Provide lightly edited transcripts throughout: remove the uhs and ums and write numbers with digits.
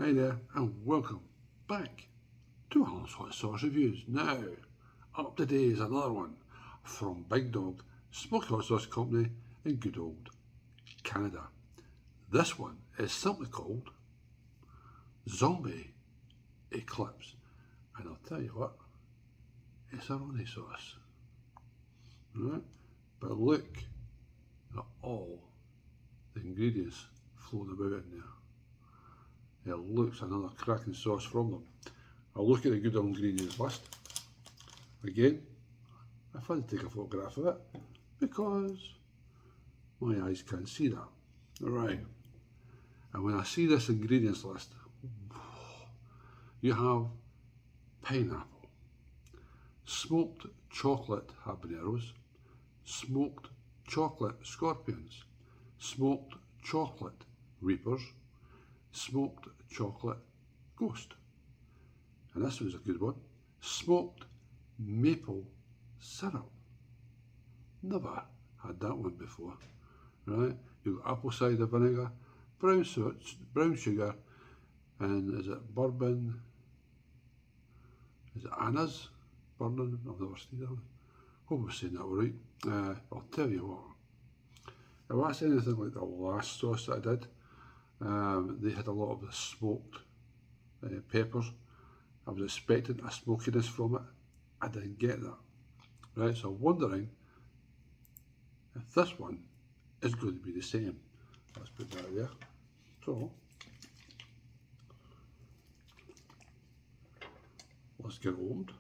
Hi there, and welcome back to Alan's Hot Sauce Reviews. Now, up today is another one from Big Dog, Smokey Hot Sauce Company in good old Canada. This one is simply called Zombie Eclipse, and I'll tell you what, it's a runny sauce. Right? But look at all the ingredients floating about in there. It looks another cracking sauce from them. I'll look at the good old ingredients list. Again, I've had to take a photograph of it because my eyes can't see that. Right. And when I see this ingredients list, you have pineapple, smoked chocolate habaneros, smoked chocolate scorpions, smoked chocolate reapers, smoked chocolate ghost, and this was a good one, smoked maple syrup. Never had that one before. Right, you've got apple cider vinegar, brown sugar, and is it bourbon? Is it Ananas? Bourbon? I've never seen that one. Hope I'm saying that all right. I'll tell you what, if that's anything like the last sauce that I did, they had a lot of the smoked peppers. I was expecting a smokiness from it. I didn't get that. Right, so I'm wondering if this one is going to be the same. Let's put that there. So, let's get it opened.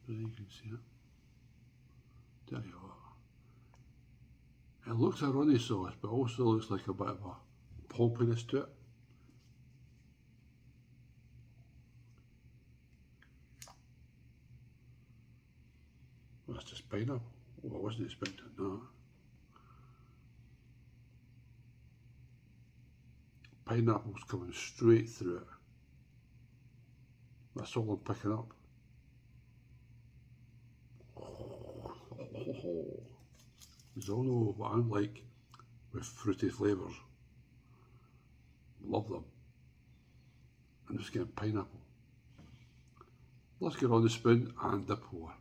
There you can see it. Tell you what, it looks a runny sauce, but also looks like a bit of a pulpiness to it. Well, that's just pineapple. Oh, I wasn't expecting that. Pineapple's coming straight through it. That's all I'm picking up. You all know what I'm like with fruity flavours. Love them. I'm just getting pineapple. Let's get on the spoon and the pour.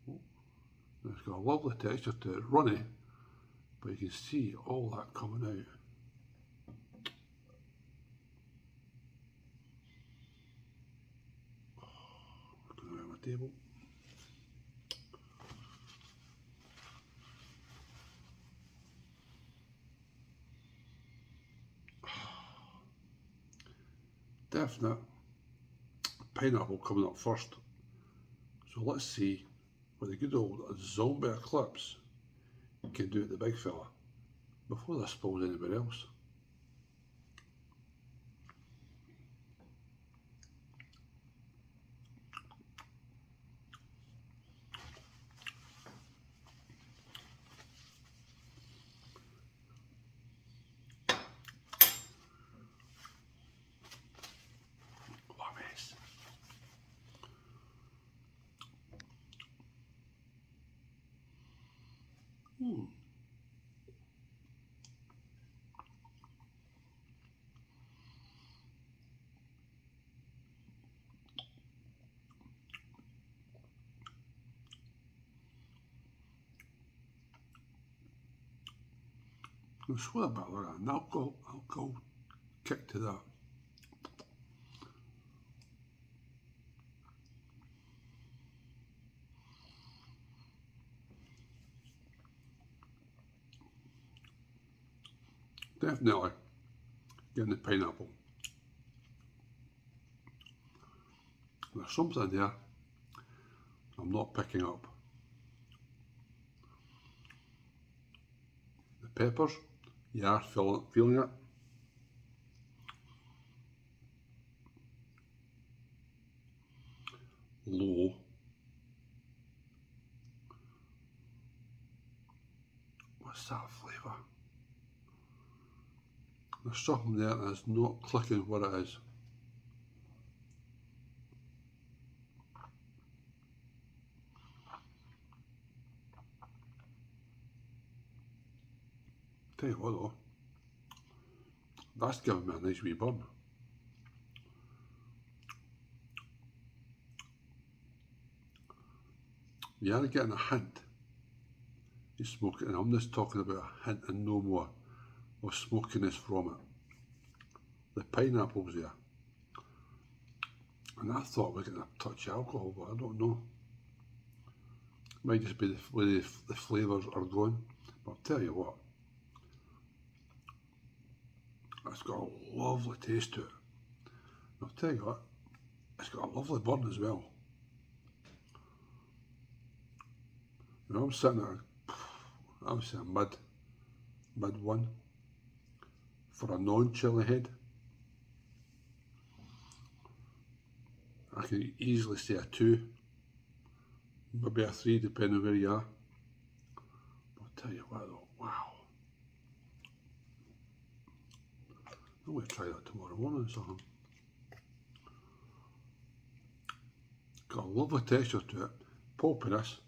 It's got a lovely texture to it, runny, but you can see all that coming out. Going around my table. Definite pineapple coming up first. So let's see what the good old Zombie Eclipse can do at the big fella before this spoils anybody else. There's a bit like an alcohol kick to that. Definitely getting the pineapple. There's something there I'm not picking up. The peppers, you are feeling it. Low. What's that flavour? There's something there that's not clicking what it is. Tell you what though, that's giving me a nice wee burn. You are getting a hint of smoking, and I'm just talking about a hint and no more of smokiness from it. The pineapple's there. And I thought we were getting a touch of alcohol, but I don't know. Might just be the way the flavours are going. But I'll tell you what, it's got a lovely taste to it. And I'll tell you what, it's got a lovely burn as well. You know, I'm sitting at I would say a mid one for a non-chili head. I can easily say a 2, maybe a 3 depending on where you are. But I'll tell you what though, wow. I'm going to try that tomorrow morning or something. Got a lovely texture to it, pulpiness,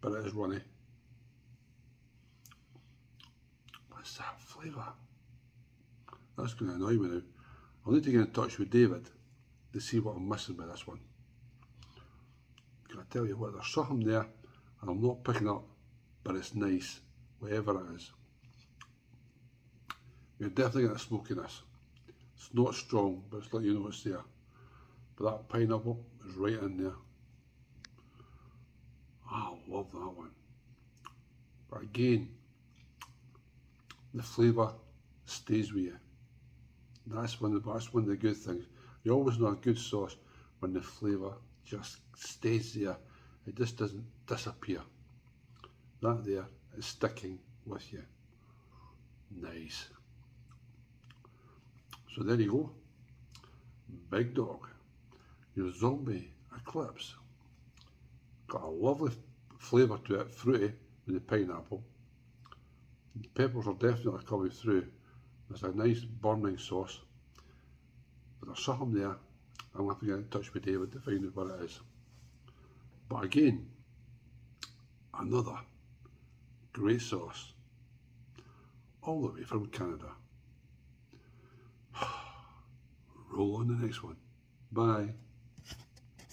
but it is runny. What's that flavour? That's going to annoy me now. I'll need to get in touch with David to see what I'm missing by this one. Can I tell you what, there's something there and I'm not picking up, but it's nice, whatever it is. You're definitely getting a smokiness. It's not strong, but it's like you know it's there. But that pineapple is right in there. I love that one. But again, the flavour stays with you. That's one of the good things. You always know a good sauce when the flavour just stays there. It just doesn't disappear. That there is sticking with you. Nice. So there you go. Big Dog. Your zombie eclipse. Got a lovely flavour to it, fruity with the pineapple. The peppers are definitely coming through. There's a nice burning sauce. But there's something there. I'm going to have to get in touch with David to find out what it is. But again, another great sauce. All the way from Canada. Roll on the next one. Bye.